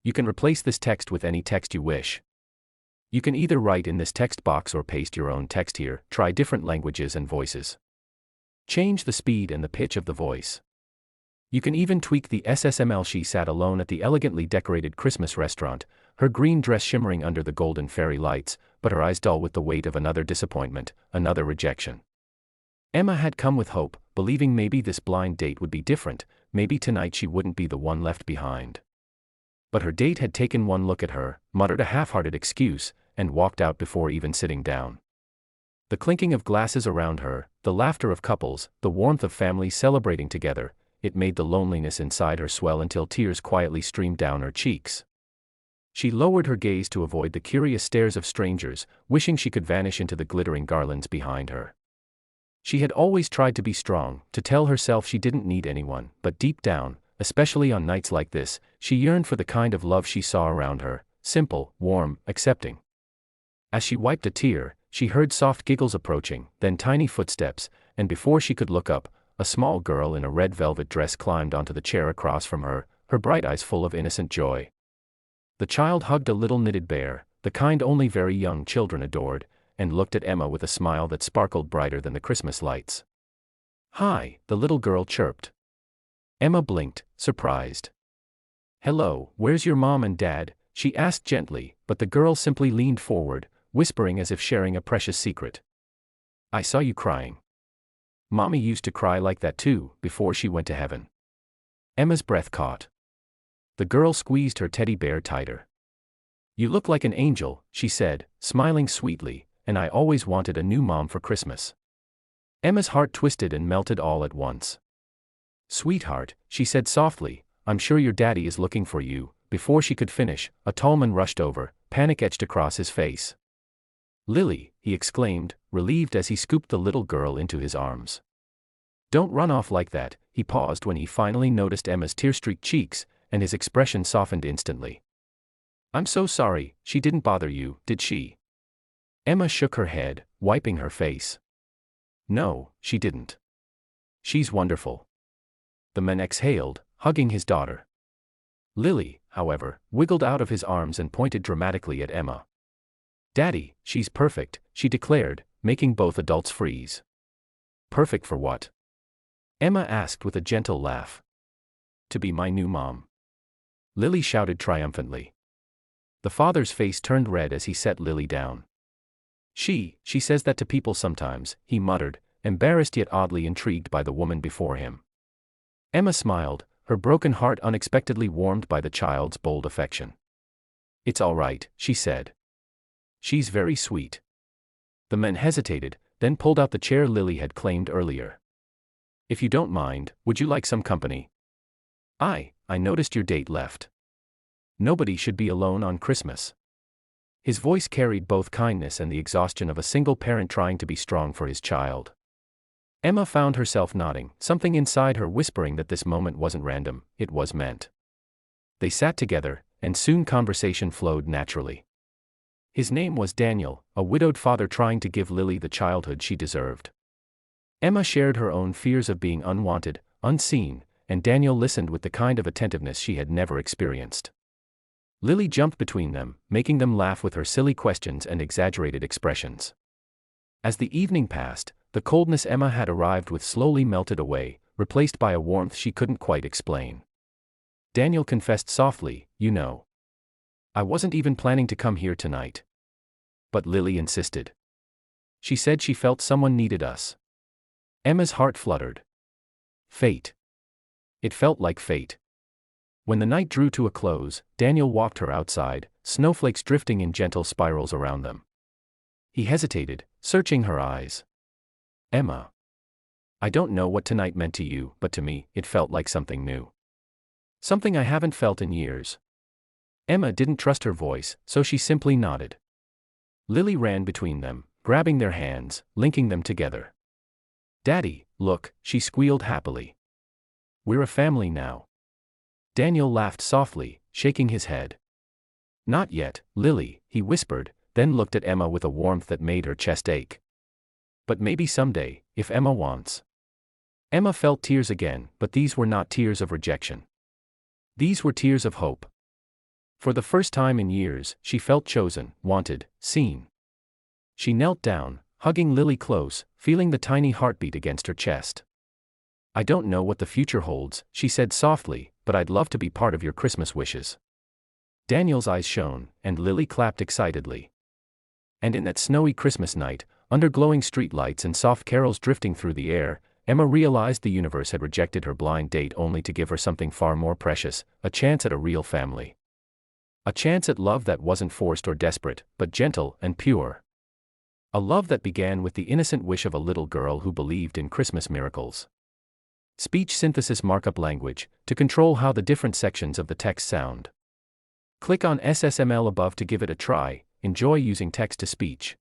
You can replace this text with any text you wish. You can either write in this text box or paste your own text here. Try different languages and voices. Change the speed and the pitch of the voice. You can even tweak the SSML. She sat alone at the elegantly decorated Christmas restaurant, her green dress shimmering under the golden fairy lights, but her eyes dull with the weight of another disappointment, another rejection. Emma had come with hope, believing maybe this blind date would be different, maybe tonight she wouldn't be the one left behind. But her date had taken one look at her, muttered a half-hearted excuse, and walked out before even sitting down. The clinking of glasses around her, the laughter of couples, the warmth of families celebrating together, it made the loneliness inside her swell until tears quietly streamed down her cheeks. She lowered her gaze to avoid the curious stares of strangers, wishing she could vanish into the glittering garlands behind her. She had always tried to be strong, to tell herself she didn't need anyone, but deep down, especially on nights like this, she yearned for the kind of love she saw around her, simple, warm, accepting. As she wiped a tear, she heard soft giggles approaching, then tiny footsteps, and before she could look up, a small girl in a red velvet dress climbed onto the chair across from her, her bright eyes full of innocent joy. The child hugged a little knitted bear, the kind only very young children adored, and looked at Emma with a smile that sparkled brighter than the Christmas lights. "Hi," the little girl chirped. Emma blinked, surprised. "Hello, where's your mom and dad?" she asked gently, but the girl simply leaned forward, whispering as if sharing a precious secret. "I saw you crying. Mommy used to cry like that too, before she went to heaven." Emma's breath caught. The girl squeezed her teddy bear tighter. "You look like an angel," she said, smiling sweetly, "and I always wanted a new mom for Christmas." Emma's heart twisted and melted all at once. "Sweetheart," she said softly, "I'm sure your daddy is looking for you." Before she could finish, a tall man rushed over, panic etched across his face. "Lily," he exclaimed, relieved as he scooped the little girl into his arms. "Don't run off like that." He paused when he finally noticed Emma's tear-streaked cheeks, and his expression softened instantly. "I'm so sorry, she didn't bother you, did she?" Emma shook her head, wiping her face. "No, she didn't. She's wonderful." The man exhaled, hugging his daughter. Lily, however, wiggled out of his arms and pointed dramatically at Emma. "Daddy, she's perfect," she declared, making both adults freeze. "Perfect for what?" Emma asked with a gentle laugh. "To be my new mom," Lily shouted triumphantly. The father's face turned red as he set Lily down. She says that to people sometimes," he muttered, embarrassed yet oddly intrigued by the woman before him. Emma smiled, her broken heart unexpectedly warmed by the child's bold affection. "It's all right," she said. "She's very sweet." The man hesitated, then pulled out the chair Lily had claimed earlier. "If you don't mind, would you like some company? I noticed your date left. Nobody should be alone on Christmas." His voice carried both kindness and the exhaustion of a single parent trying to be strong for his child. Emma found herself nodding, something inside her whispering that this moment wasn't random, it was meant. They sat together, and soon conversation flowed naturally. His name was Daniel, a widowed father trying to give Lily the childhood she deserved. Emma shared her own fears of being unwanted, unseen, and Daniel listened with the kind of attentiveness she had never experienced. Lily jumped between them, making them laugh with her silly questions and exaggerated expressions. As the evening passed, the coldness Emma had arrived with slowly melted away, replaced by a warmth she couldn't quite explain. Daniel confessed softly, "You know, I wasn't even planning to come here tonight." But Lily insisted. She said she felt someone needed us. Emma's heart fluttered. Fate. It felt like fate. When the night drew to a close, Daniel walked her outside, snowflakes drifting in gentle spirals around them. He hesitated, searching her eyes. "Emma, I don't know what tonight meant to you, but to me, it felt like something new. Something I haven't felt in years." Emma didn't trust her voice, so she simply nodded. Lily ran between them, grabbing their hands, linking them together. "Daddy, look," she squealed happily. "We're a family now." Daniel laughed softly, shaking his head. "Not yet, Lily," he whispered, then looked at Emma with a warmth that made her chest ache. "But maybe someday, if Emma wants." Emma felt tears again, but these were not tears of rejection. These were tears of hope. For the first time in years, she felt chosen, wanted, seen. She knelt down, hugging Lily close, feeling the tiny heartbeat against her chest. "I don't know what the future holds," she said softly, "but I'd love to be part of your Christmas wishes." Daniel's eyes shone, and Lily clapped excitedly. And in that snowy Christmas night, under glowing street lights and soft carols drifting through the air, Emma realized the universe had rejected her blind date only to give her something far more precious, a chance at a real family. A chance at love that wasn't forced or desperate, but gentle and pure. A love that began with the innocent wish of a little girl who believed in Christmas miracles. Speech synthesis markup language, to control how the different sections of the text sound. Click on SSML above to give it a try. Enjoy using text to speech.